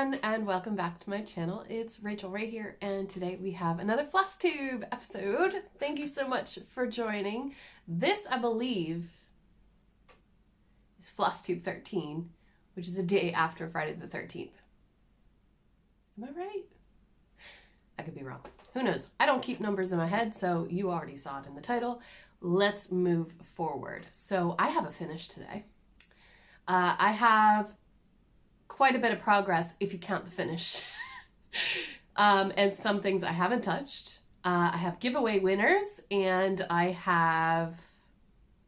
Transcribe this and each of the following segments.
everyone, and welcome back to my channel. It's Rachel Ray here, and today we have another Flosstube episode. Thank you so much for joining. This, I believe, is Flosstube 13, which is a day after Friday the 13th. Am I right? I could be wrong. Who knows? I don't keep numbers in my head, so you already saw it in the title. Let's move forward. So I have a finish today. I have quite a bit of progress if you count the finish. And some things I haven't touched. I have giveaway winners and I have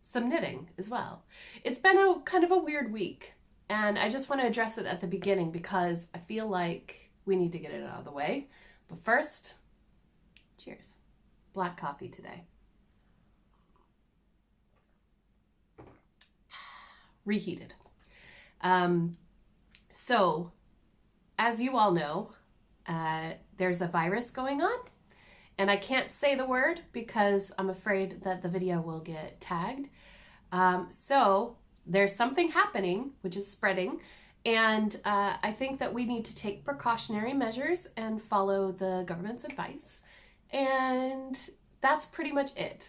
some knitting as well. It's been a kind of a weird week and I just want to address it at the beginning because I feel like we need to get it out of the way. But first, cheers. Black coffee today. Reheated. So, as you all know, there's a virus going on, and I can't say the word because I'm afraid that the video will get tagged. So, there's something happening, which is spreading, and I think that we need to take precautionary measures and follow the government's advice, and that's pretty much it.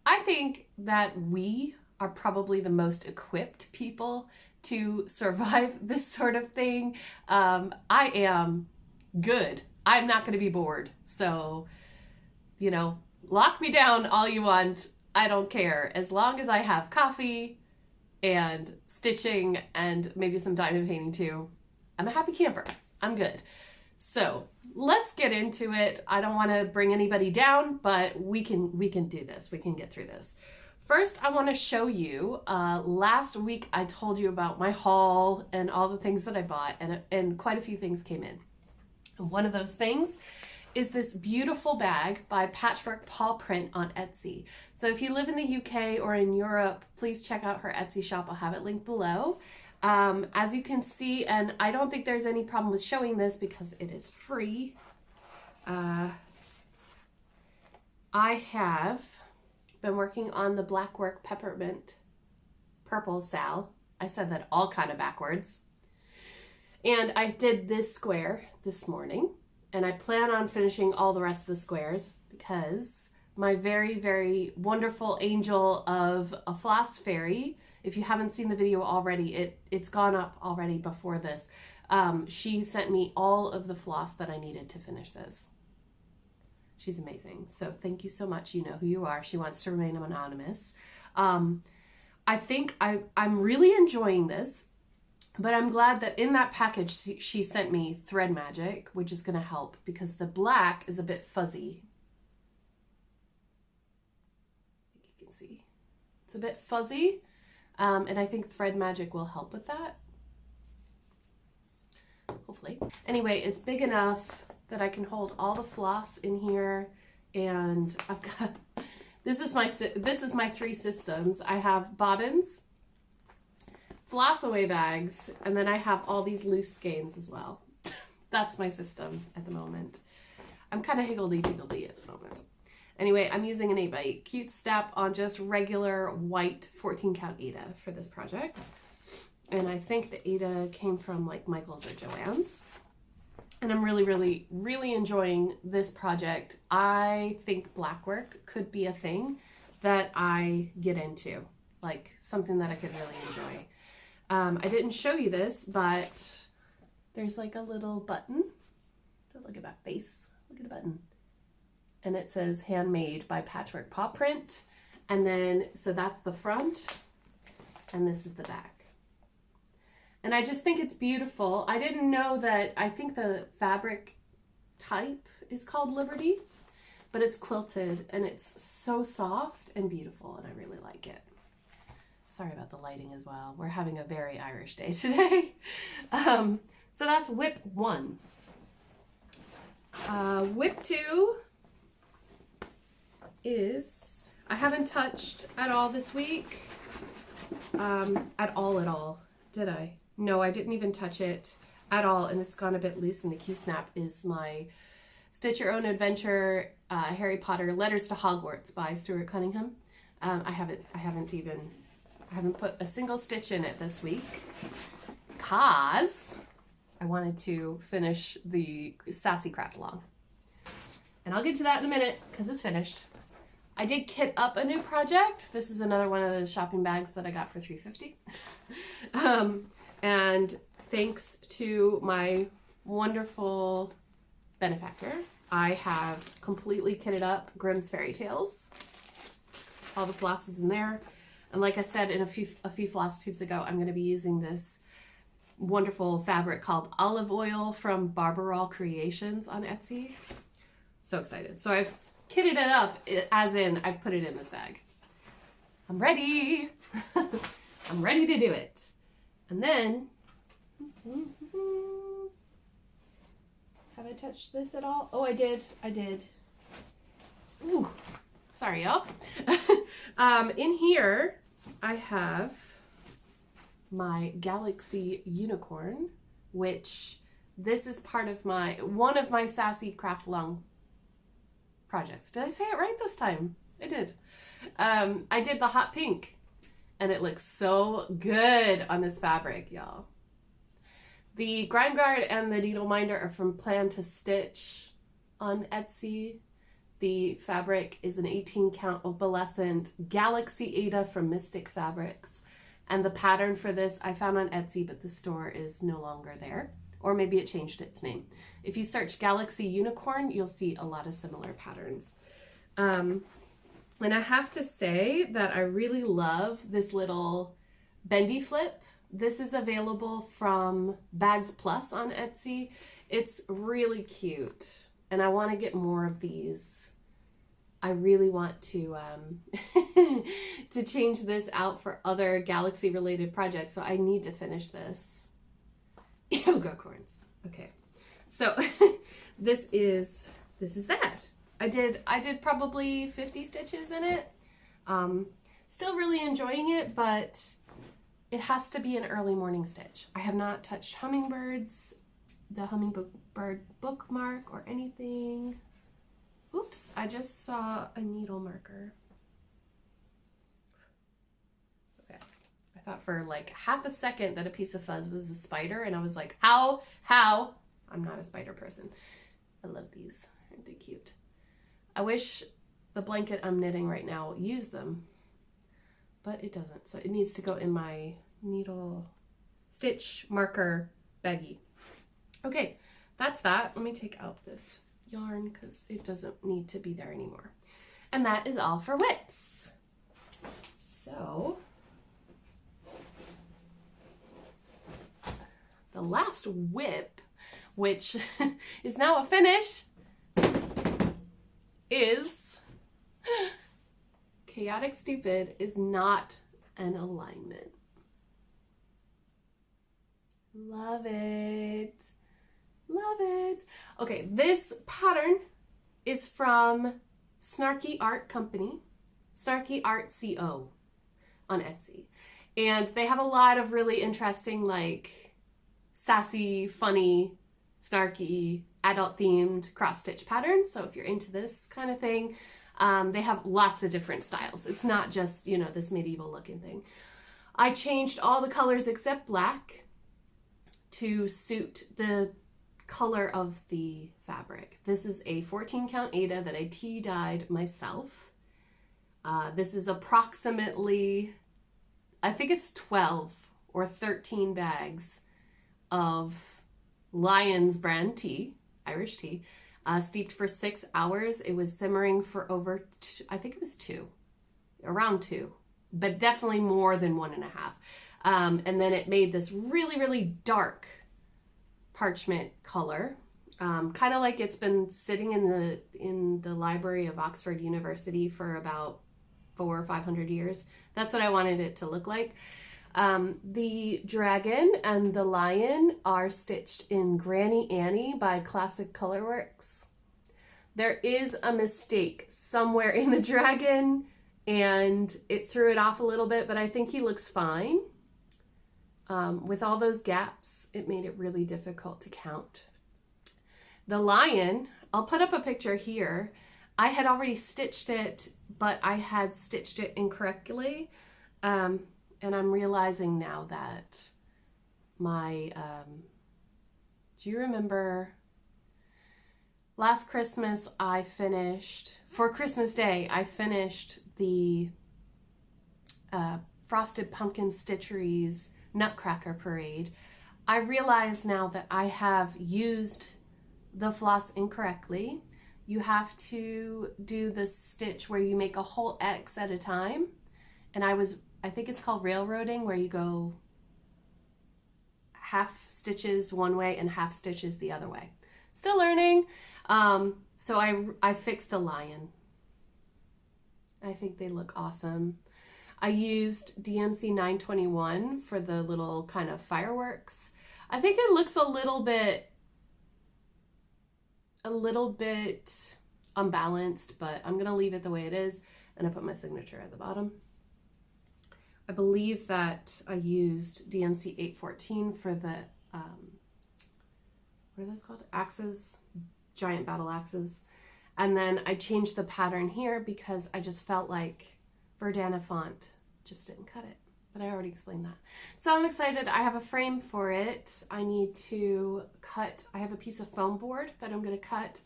I think that we are probably the most equipped people to survive this sort of thing. I am good. I'm not going to be bored. So, you know, lock me down all you want. I don't care. As long as I have coffee and stitching and maybe some diamond painting too, I'm a happy camper. I'm good. So let's get into it. I don't want to bring anybody down, but we can do this. We can get through this. First, I want to show you, last week I told you about my haul and all the things that I bought, and quite a few things came in. And one of those things is this beautiful bag by Patchwork Paw Print on Etsy. So if you live in the UK or in Europe, please check out her Etsy shop. I'll have it linked below. As you can see, and I don't think there's any problem with showing this because it is free, I have been working on the Blackwork Peppermint Purple Sal. I said that all kind of backwards. And I did this square this morning, and I plan on finishing all the rest of the squares because my very, very wonderful angel of a floss fairy, if you haven't seen the video already, it's gone up already before this. She sent me all of the floss that I needed to finish this. She's amazing. So thank you so much. You know who you are. She wants to remain anonymous. I think I'm really enjoying this, but I'm glad that in that package she sent me Thread Magic, which is going to help because the black is a bit fuzzy. I think you can see. It's a bit fuzzy, and I think Thread Magic will help with that. Hopefully. Anyway, it's big enough that I can hold all the floss in here, and I've got, this is my three systems. I have bobbins, floss away bags, and then I have all these loose skeins as well. That's my system at the moment. I'm kind of higgledy-piggledy at the moment. Anyway, I'm using an 8x8 cute step on just regular white 14 count Aida for this project. And I think the Aida came from like Michael's or Joann's. And I'm really, really, really enjoying this project. I think blackwork could be a thing that I get into, like something that I could really enjoy. I didn't show you this, but there's like a little button. Don't look at that face. Look at the button. And it says handmade by Patchwork Paw Print. And then, so that's the front, and this is the back. And I just think it's beautiful. I didn't know that, I think the fabric type is called Liberty, but it's quilted and it's so soft and beautiful and I really like it. Sorry about the lighting as well. We're having a very Irish day today. So that's whip 1. Whip 2 is, I haven't touched at all this week. At all. Did I? No, I didn't even touch it at all, and it's gone a bit loose, and the Q-snap is my Stitch Your Own Adventure Harry Potter Letters to Hogwarts by Stuart Cunningham. I haven't put a single stitch in it this week because I wanted to finish the Sassy Craft Along. And I'll get to that in a minute because it's finished. I did kit up a new project. This is another one of those shopping bags that I got for $3.50. And thanks to my wonderful benefactor, I have completely kitted up Grimm's Fairy Tales. All the floss is in there. And like I said in a few Flosstubes ago, I'm going to be using this wonderful fabric called Olive Oil from Barbarol Creations on Etsy. So excited. So I've kitted it up, as in I've put it in this bag. I'm ready. I'm ready to do it. And then, have I touched this at all? Oh, I did. Ooh, sorry, y'all. In here, I have my Galaxy Unicorn, which this is part of one of my Sassy Craft Along projects. Did I say it right this time? I did. I did the hot pink, and it looks so good on this fabric, y'all. The Grime Guard and the needleminder are from Plan to Stitch on Etsy. The fabric is an 18 count opalescent Galaxy Ada from Mystic Fabrics. And the pattern for this I found on Etsy, but the store is no longer there. Or maybe it changed its name. If you search Galaxy Unicorn, you'll see a lot of similar patterns. And I have to say that I really love this little bendy flip. This is available from Bags Plus on Etsy. It's really cute, and I want to get more of these. I really want to to change this out for other Galaxy related projects, so I need to finish this. Yoga corns. Okay, so this is that. I did probably 50 stitches in it. Still really enjoying it, but it has to be an early morning stitch. I have not touched hummingbirds, the hummingbird bookmark or anything. Oops, I just saw a needle marker. Okay, I thought for like half a second that a piece of fuzz was a spider, and I was like, how? I'm not a spider person. I love these, aren't they cute? I wish the blanket I'm knitting right now used them, but it doesn't. So it needs to go in my needle stitch marker baggie. Okay, that's that. Let me take out this yarn because it doesn't need to be there anymore. And that is all for whips. So the last whip, which is now a finish, is Chaotic Stupid is not an alignment. Love it. Love it. Okay, this pattern is from Snarky Art Company, Snarky Art CO on Etsy. And they have a lot of really interesting, like, sassy, funny, snarky, adult-themed cross-stitch patterns. So if you're into this kind of thing, they have lots of different styles. It's not just, you know, this medieval-looking thing. I changed all the colors except black to suit the color of the fabric. This is a 14 count Ada that I tea dyed myself. This is approximately, I think it's 12 or 13 bags of Lyons brand tea, Irish tea, steeped for 6 hours. It was simmering for over, I think it was around 2, but definitely more than 1.5. And then it made this really, really dark parchment color, kind of like it's been sitting in the library of Oxford University for about 400 or 500 years. That's what I wanted it to look like. The dragon and the lion are stitched in Granny Annie by Classic Colorworks. There is a mistake somewhere in the dragon, and it threw it off a little bit, but I think he looks fine. With all those gaps, it made it really difficult to count. The lion, I'll put up a picture here. I had already stitched it, but I had stitched it incorrectly. And I'm realizing now that my Do you remember last Christmas for Christmas Day, I finished the Frosted Pumpkin Stitcheries Nutcracker Parade. I realize now that I have used the floss incorrectly. You have to do the stitch where you make a whole X at a time. And I think it's called railroading, where you go half stitches one way and half stitches the other way. Still learning. So I fixed the lion. I think they look awesome. I used DMC 921 for the little kind of fireworks. I think it looks a little bit unbalanced, but I'm gonna leave it the way it is, and I put my signature at the bottom. I believe that I used DMC 814 for the what are those called? Axes, giant battle axes. And then I changed the pattern here because I just felt like Verdana font just didn't cut it. But I already explained that. So I'm excited. I have a frame for it. I need to cut. I have a piece of foam board that I'm going to cut.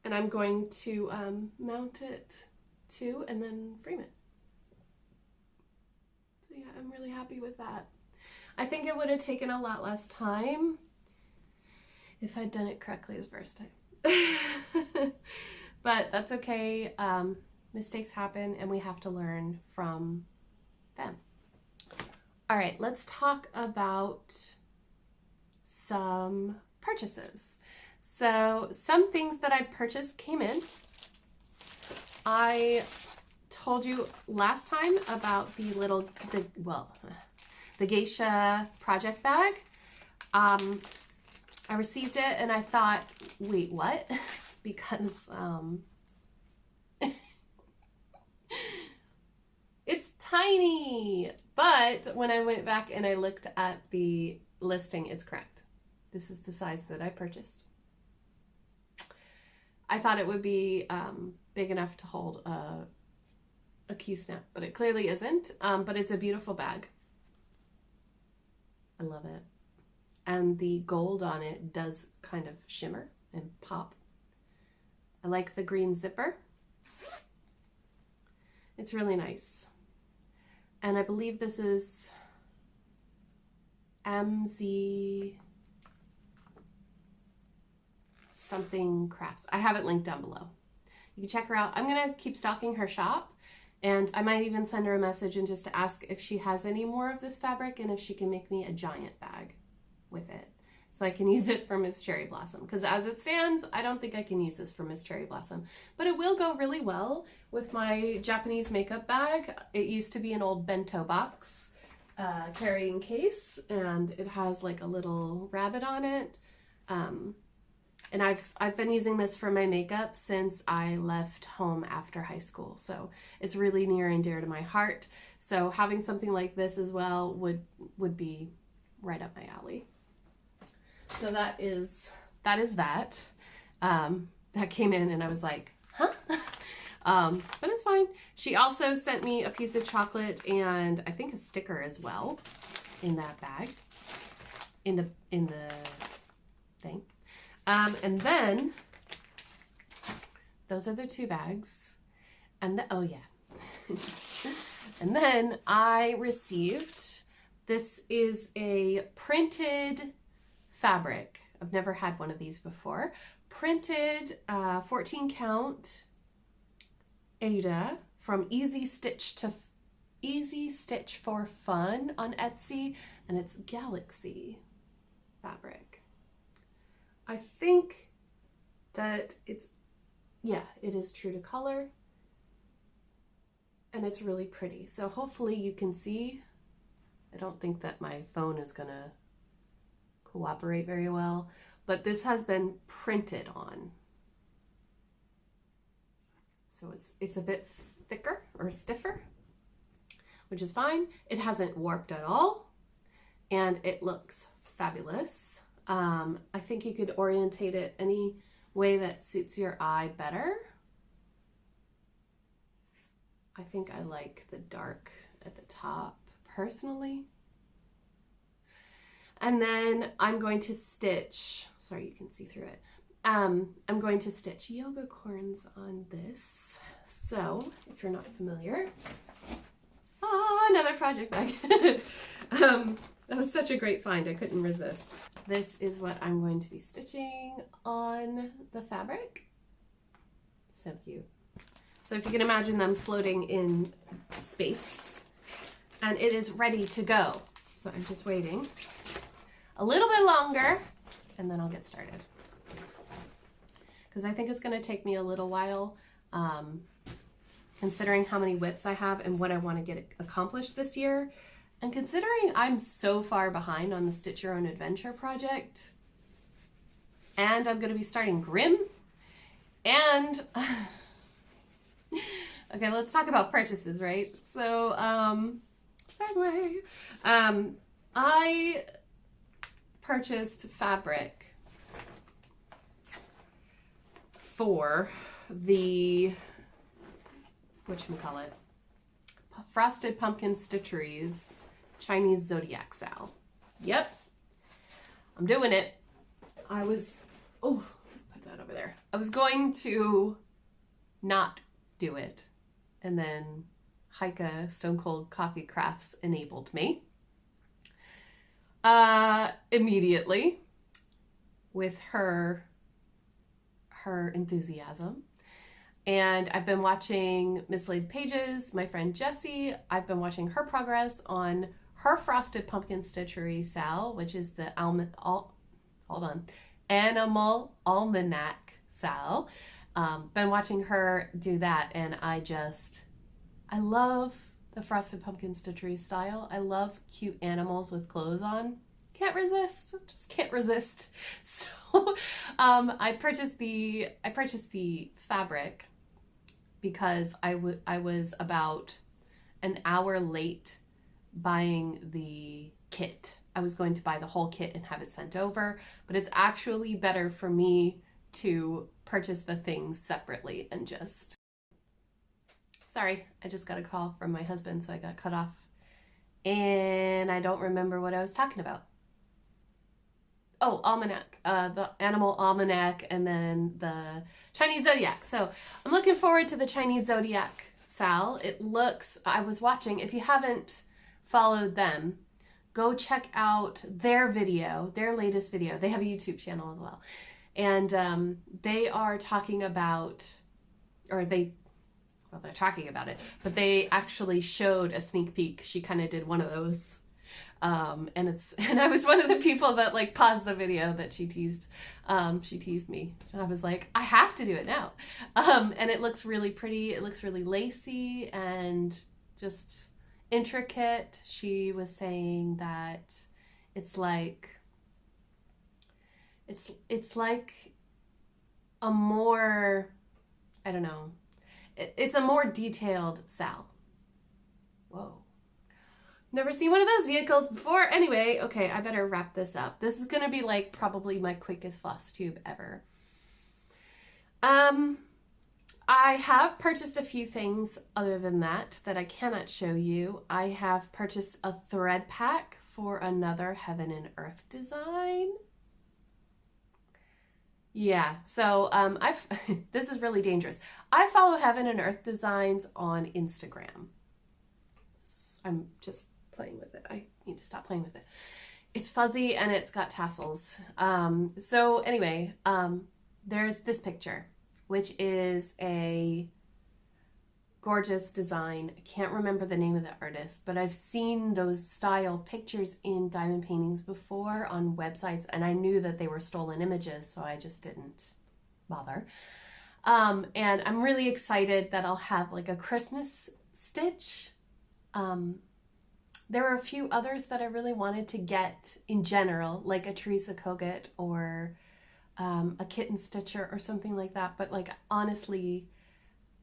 And I'm going to mount it to and then frame it. So yeah, I'm really happy with that. I think it would have taken a lot less time if I'd done it correctly the first time. But that's okay. Mistakes happen and we have to learn from them. All right, let's talk about some purchases. So some things that I purchased came in. I told you last time about the geisha project bag. I received it and I thought, wait, what? Because it's tiny. But when I went back and I looked at the listing, it's correct. This is the size that I purchased. I thought it would be big enough to hold a Q-snap, but it clearly isn't. But it's a beautiful bag. I love it. And the gold on it does kind of shimmer and pop. I like the green zipper. It's really nice. And I believe this is MZ something crafts. I have it linked down below. You can check her out. I'm gonna keep stalking her shop, and I might even send her a message and just to ask if she has any more of this fabric and if she can make me a giant bag with it so I can use it for Miss Cherry Blossom, because as it stands I don't think I can use this for Miss Cherry Blossom, but it will go really well with my Japanese makeup bag. It used to be an old bento box carrying case, and it has like a little rabbit on it, and I've been using this for my makeup since I left home after high school, so it's really near and dear to my heart. So having something like this as well would be right up my alley. So that is that. That came in and I was like, huh? But it's fine. She also sent me a piece of chocolate and I think a sticker as well in that bag, in the thing. And then those are the two bags. And oh yeah. And then I received, this is a printed fabric. I've never had one of these before. Printed 14 count Ada from Easy Stitch for Fun on Etsy, and it's Galaxy fabric. I think that it is true to color, and it's really pretty. So hopefully you can see. I don't think that my phone is gonna cooperate very well, but this has been printed on. So it's a bit thicker or stiffer, which is fine. It hasn't warped at all, and it looks fabulous. I think you could orientate it any way that suits your eye better. I think I like the dark at the top personally. And then I'm going to stitch, sorry, you can see through it. I'm going to stitch yoga corns on this. So if you're not familiar, another project bag. That was such a great find. I couldn't resist. This is what I'm going to be stitching on the fabric. So cute. So if you can imagine them floating in space, and it is ready to go. So I'm just waiting a little bit longer and then I'll get started. Because I think it's going to take me a little while, considering how many whips I have and what I want to get accomplished this year. And considering I'm so far behind on the Stitch Your Own Adventure project, and I'm going to be starting Grimm, and okay, let's talk about purchases, right? So, segue. I purchased fabric for the, whatchamacallit, Frosted Pumpkin Stitcheries Chinese Zodiac Sal. Yep, I'm doing it. I was, oh, put that over there. I was going to not do it, and then Heike Stone Cold Coffee Crafts enabled me immediately with her enthusiasm. And I've been watching Mislaid Pages, my friend Jessie. I've been watching her progress on her Frosted Pumpkin Stitchery Sal, which is the Animal Almanac Sal. Been watching her do that, and I love the Frosted Pumpkin Stitchery style. I love cute animals with clothes on. Can't resist, just can't resist. So I purchased the fabric because I was about an hour late buying the kit. I was going to buy the whole kit and have it sent over, but it's actually better for me to purchase the things separately and just... Sorry, I just got a call from my husband, so I got cut off. And I don't remember what I was talking about. Oh, almanac, the animal almanac, and then the Chinese Zodiac. So I'm looking forward to the Chinese Zodiac Sal. It looks, I was watching, if you haven't followed them, go check out their video, their latest video. They have a YouTube channel as well. And they are talking about, well, they're talking about it, but they actually showed a sneak peek. She kind of did one of those. And I was one of the people that like paused the video that she teased me. And I was like, I have to do it now. And it looks really pretty. It looks really lacy and just intricate. She was saying that it's like a more, I don't know, it's a more detailed Sal. Whoa. Never seen one of those vehicles before. Anyway, okay, I better wrap this up. This is going to be like probably my quickest Flosstube ever. I have purchased a few things other than that I cannot show you. I have purchased a thread pack for another Heaven and Earth design. Yeah, so this is really dangerous. I follow Heaven and Earth designs on Instagram. I'm just playing with it. I need to stop playing with it. It's fuzzy and it's got tassels. So anyway, there's this picture, which is a gorgeous design. I can't remember the name of the artist, but I've seen those style pictures in diamond paintings before on websites, and I knew that they were stolen images, so I just didn't bother. And I'm really excited that I'll have like a Christmas stitch. There were a few others that I really wanted to get in general, like a Teresa Kogut or a Kitten Stitcher or something like that. But like, honestly,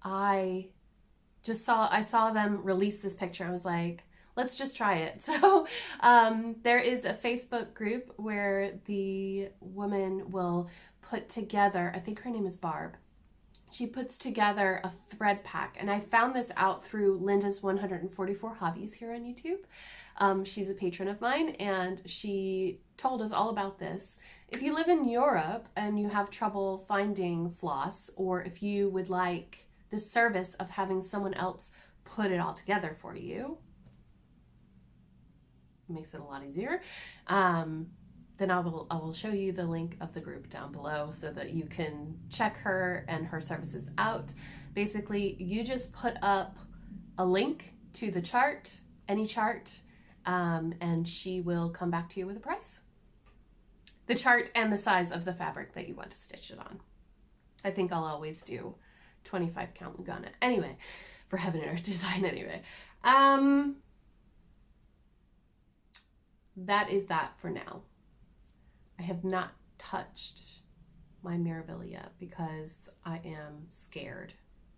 I saw them release this picture. I was like, let's just try it. So there is a Facebook group where the woman will put together, I think her name is Barb, she puts together a thread pack, and I found this out through Linda's 144 Hobbies here on YouTube. She's a patron of mine, and she told us all about this. If you live in Europe and you have trouble finding floss, or if you would like the service of having someone else put it all together for you, it makes it a lot easier. Then I will show you the link of the group down below so that you can check her and her services out. Basically, you just put up a link to the chart, any chart, and she will come back to you with a price. The chart and the size of the fabric that you want to stitch it on. I think I'll always do 25 count Lugana. Anyway, for Heaven and Earth Design anyway. That is that for now. I have not touched my Mirabilia because I am scared,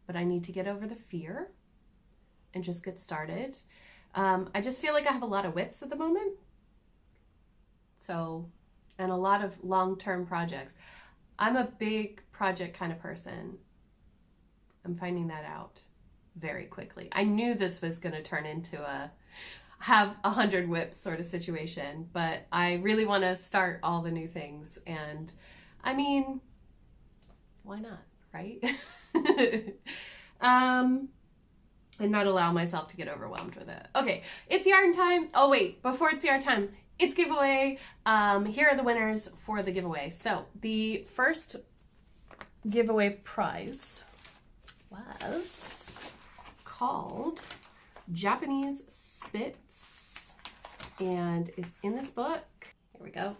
but I need to get over the fear and just get started. I just feel like I have a lot of whips at the moment. So, and a lot of long-term projects. I'm a big project kind of person. I'm finding that out very quickly. I knew this was going to turn into a have 100 whips sort of situation, but I really want to start all the new things, and I mean, why not, right? And not allow myself to get overwhelmed with it. Okay, it's yarn time. Oh wait, before it's yarn time, it's giveaway. Here are the winners for the giveaway. So the first giveaway prize was called Japanese Spits, and it's in this book. Here we go.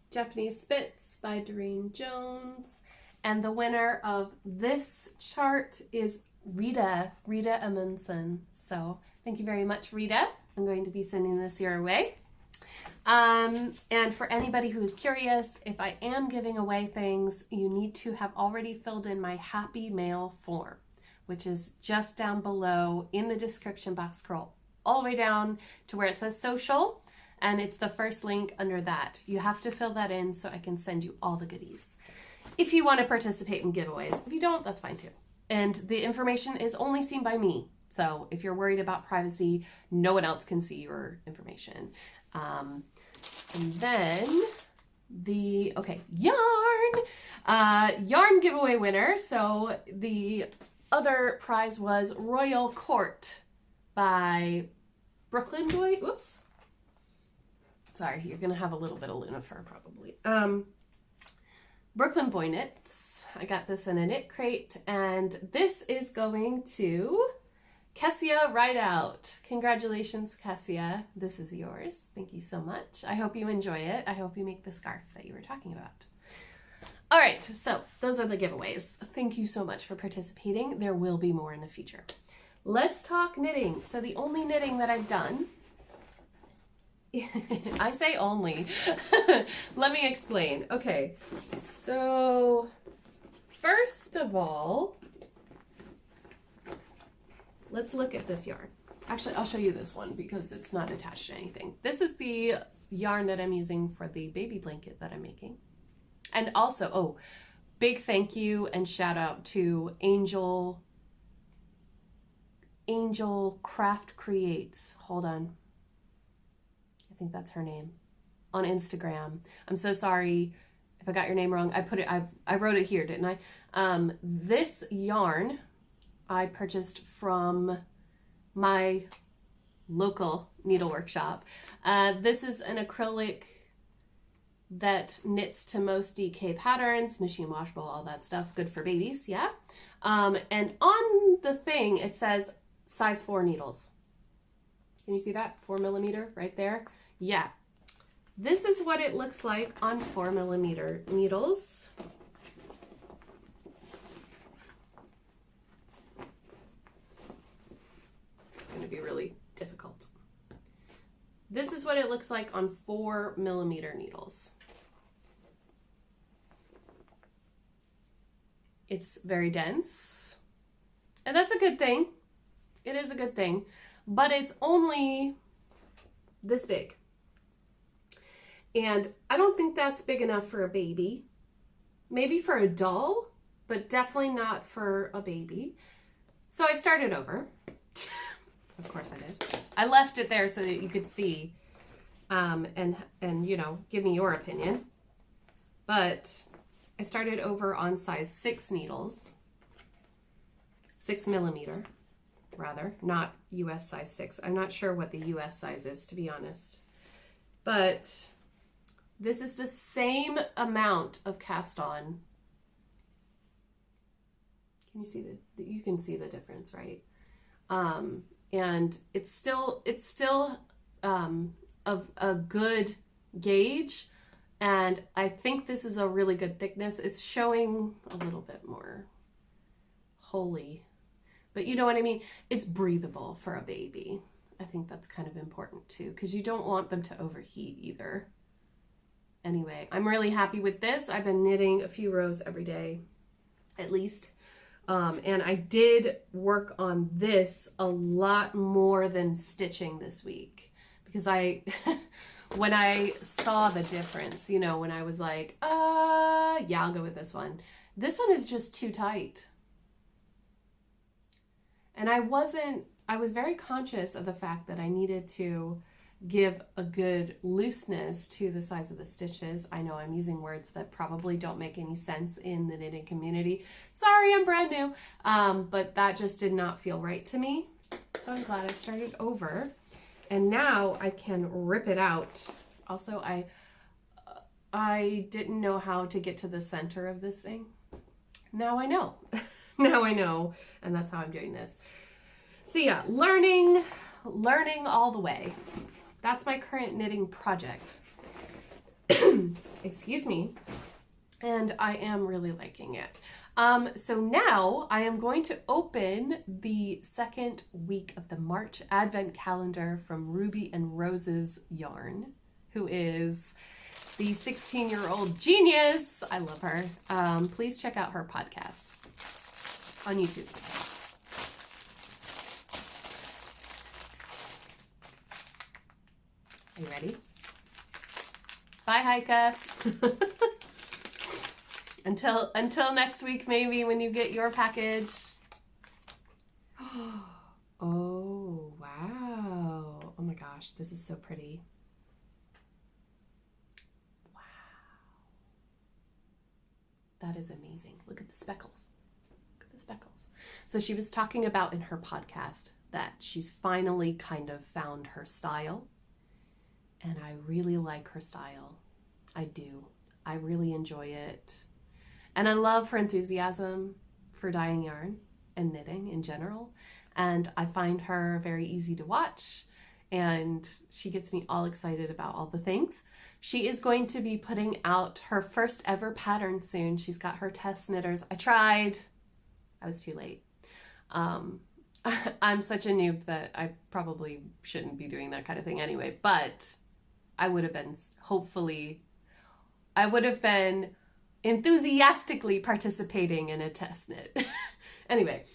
Japanese Spits by Doreen Jones. And the winner of this chart is Rita Amundsen. So thank you very much, Rita. I'm going to be sending this your way. And for anybody who is curious, if I am giving away things, you need to have already filled in my Happy Mail form, which is just down below in the description box. Scroll all the way down to where it says social, and it's the first link under that. You have to fill that in so I can send you all the goodies if you want to participate in giveaways. If you don't, that's fine too. And the information is only seen by me. So if you're worried about privacy, no one else can see your information. And then the, okay, yarn giveaway winner. So the other prize was Royal Court by Brooklyn Boy. Oops. Sorry, you're going to have a little bit of Luna fur probably. Brooklyn Boy Knits. I got this in a knit crate, and this is going to Kessia Rideout. Congratulations, Kessia. This is yours. Thank you so much. I hope you enjoy it. I hope you make the scarf that you were talking about. All right, so those are the giveaways. Thank you so much for participating. There will be more in the future. Let's talk knitting. So the only knitting that I've done, I say only, let me explain. Okay, so first of all, let's look at this yarn. Actually, I'll show you this one because it's not attached to anything. This is the yarn that I'm using for the baby blanket that I'm making. And also, oh, big thank you and shout out to Angel Craft Creates. Hold on. I think that's her name on Instagram. I'm so sorry if I got your name wrong. I wrote it here, didn't I? This yarn I purchased from my local needle workshop. This is an acrylic that knits to most DK patterns, machine washable, all that stuff. Good for babies, yeah. And on the thing, it says size 4 needles. Can you see that? 4mm right there? Yeah. This is what it looks like on 4mm needles. It's going to be really difficult. This is what it looks like on 4mm needles. It's very dense, and that's a good thing. It is a good thing, but it's only this big. And I don't think that's big enough for a baby. Maybe for a doll, but definitely not for a baby. So I started over. Of course I did. I left it there so that you could see and you know, give me your opinion. But I started over on size 6 needles. 6mm, rather, not US size 6. I'm not sure what the US size is, to be honest. But this is the same amount of cast on. Can you see you can see the difference, right? And it's still of a good gauge, and I think this is a really good thickness. It's showing a little bit more holy, but you know what I mean? It's breathable for a baby. I think that's kind of important too, because you don't want them to overheat either. Anyway, I'm really happy with this. I've been knitting a few rows every day, at least. And I did work on this a lot more than stitching this week, because when I saw the difference, you know, when I was like, yeah, I'll go with this one. This one is just too tight. And I was very conscious of the fact that I needed to give a good looseness to the size of the stitches. I know I'm using words that probably don't make any sense in the knitting community. Sorry, I'm brand new. But that just did not feel right to me. So I'm glad I started over. And now I can rip it out. Also, I didn't know how to get to the center of this thing. Now I know. Now I know. And that's how I'm doing this. So yeah, learning all the way. That's my current knitting project. Excuse me. And I am really liking it. So now I am going to open the second week of the March Advent calendar from Ruby and Rose's Yarn, who is the 16-year-old genius. I love her. Please check out her podcast on YouTube. Are you ready? Bye, Heike. Until next week, maybe, when you get your package. Oh, wow. Oh my gosh, this is so pretty. Wow. That is amazing. Look at the speckles. Look at the speckles. So she was talking about in her podcast that she's finally kind of found her style. And I really like her style. I do. I really enjoy it. And I love her enthusiasm for dyeing yarn and knitting in general. And I find her very easy to watch. And she gets me all excited about all the things. She is going to be putting out her first ever pattern soon. She's got her test knitters. I tried. I was too late. I'm such a noob that I probably shouldn't be doing that kind of thing anyway. But I would have been, hopefully, I would have been enthusiastically participating in a test knit. Anyway,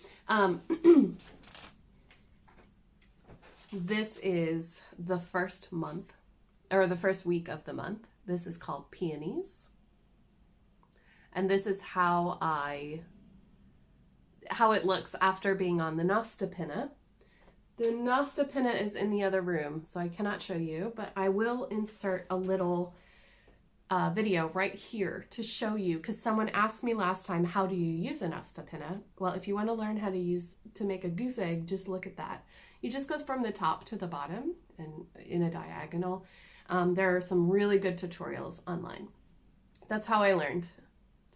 this is the first month, or the first week of the month. This is called Peonies. And this is how it looks after being on the Nosta pinna. The Nosta pinna is in the other room, so I cannot show you, but I will insert a little video right here to show you, because someone asked me last time, how do you use a Nosta pinna? Well, if you want to learn how to make a goose egg, just look at that. You just go from the top to the bottom and in a diagonal. There are some really good tutorials online. That's how I learned.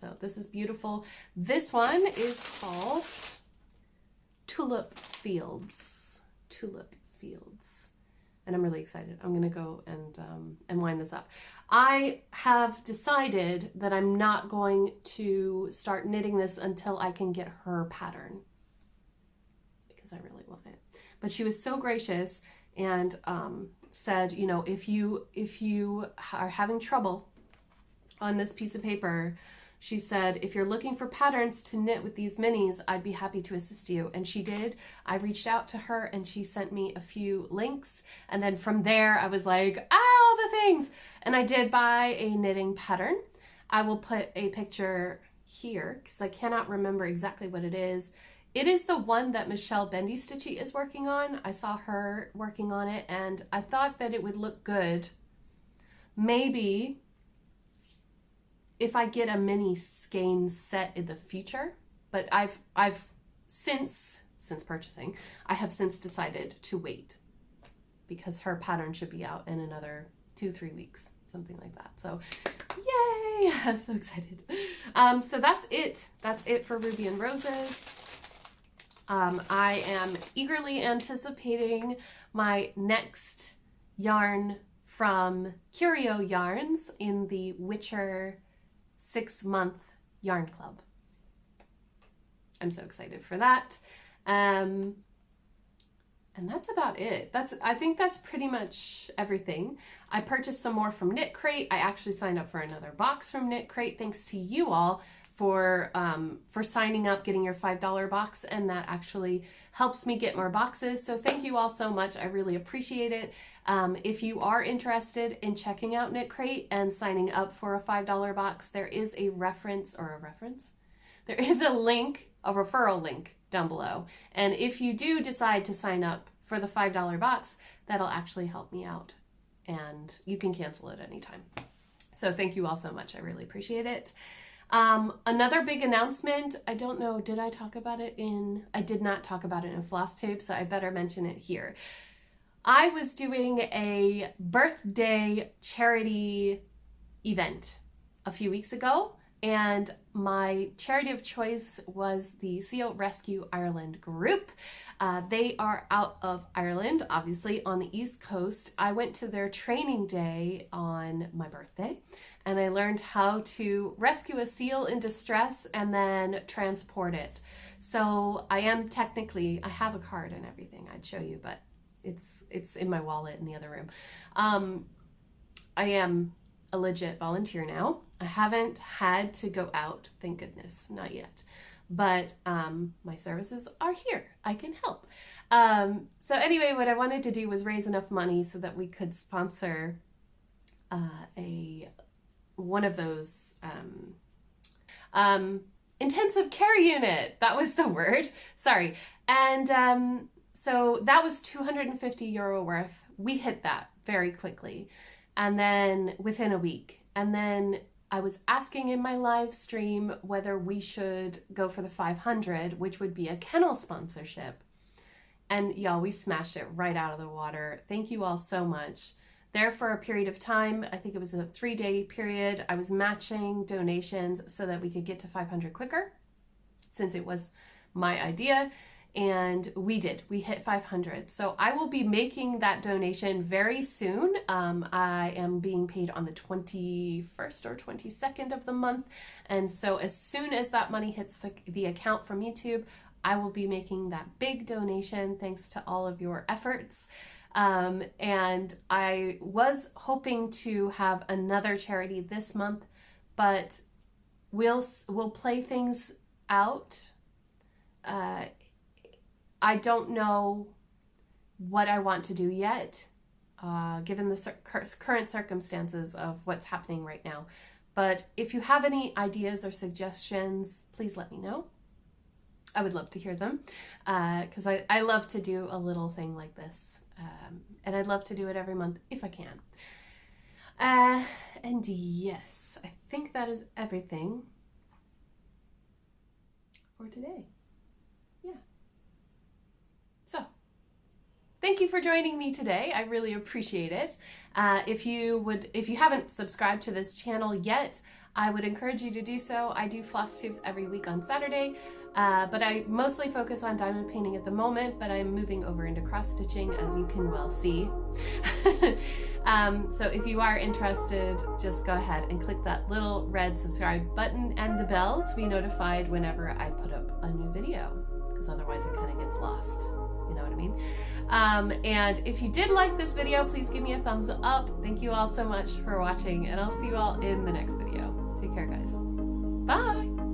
So this is beautiful. This one is called Tulip Fields. Tulip Fields. And I'm really excited. I'm gonna go and wind this up. I have decided that I'm not going to start knitting this until I can get her pattern, because I really want it. But she was so gracious and said, you know, if you are having trouble on this piece of paper, she said, if you're looking for patterns to knit with these minis, I'd be happy to assist you. And she did. I reached out to her and she sent me a few links. And then from there, I was like, all the things. And I did buy a knitting pattern. I will put a picture here because I cannot remember exactly what it is. It is the one that Michelle Bendy Stitchy is working on. I saw her working on it and I thought that it would look good. Maybe if I get a mini skein set in the future, but I've since purchasing, I have since decided to wait because her pattern should be out in another 2-3 weeks, something like that. So yay, I'm so excited. So that's it for Ruby and Roses. I am eagerly anticipating my next yarn from Curio Yarns in the Witcher 6-month yarn club. I'm so excited for that. And that's about it. I think that's pretty much everything. I purchased some more from Knit Crate. I actually signed up for another box from Knit Crate thanks to you all for signing up, getting your $5 box, and that actually helps me get more boxes. So thank you all so much. I really appreciate it. If you are interested in checking out Knit Crate and signing up for a $5 box, there is a There is a link, a referral link down below. And if you do decide to sign up for the $5 box, that'll actually help me out. And you can cancel it anytime. So thank you all so much. I really appreciate it. Another big announcement, I don't know, did I talk about it I did not talk about it in Flosstube, so I better mention it here. I was doing a birthday charity event a few weeks ago, and my charity of choice was the Seal Rescue Ireland group. They are out of Ireland, obviously, on the East Coast. I went to their training day on my birthday, and I learned how to rescue a seal in distress and then transport it. So I have a card and everything I'd show you, but it's in my wallet in the other room. I am a legit volunteer now. I haven't had to go out, thank goodness, not yet. But my services are here. I can help. So anyway, what I wanted to do was raise enough money so that we could sponsor one of those intensive care unit. That was the word. Sorry. And so that was €250 worth. We hit that very quickly. And then within a week. And then I was asking in my live stream whether we should go for the 500, which would be a kennel sponsorship. And y'all, we smashed it right out of the water. Thank you all so much. There for a period of time, I think it was a 3-day period, I was matching donations so that we could get to 500 quicker, since it was my idea. And we did. We hit 500. So I will be making that donation very soon. I am being paid on the 21st or 22nd of the month. And so as soon as that money hits the account from YouTube, I will be making that big donation thanks to all of your efforts. And I was hoping to have another charity this month, but we'll play things out. I don't know what I want to do yet, given the current circumstances of what's happening right now. But if you have any ideas or suggestions, please let me know. I would love to hear them, because I love to do a little thing like this. And I'd love to do it every month if I can. And yes, I think that is everything for today. Yeah. So, thank you for joining me today. I really appreciate it. If you haven't subscribed to this channel yet, I would encourage you to do so. I do floss tubes every week on Saturday, but I mostly focus on diamond painting at the moment, but I'm moving over into cross stitching, as you can well see. So if you are interested, just go ahead and click that little red subscribe button and the bell to be notified whenever I put up a new video, because otherwise it kind of gets lost. You know what I mean? And if you did like this video, please give me a thumbs up. Thank you all so much for watching, and I'll see you all in the next video. Take care, guys. Bye!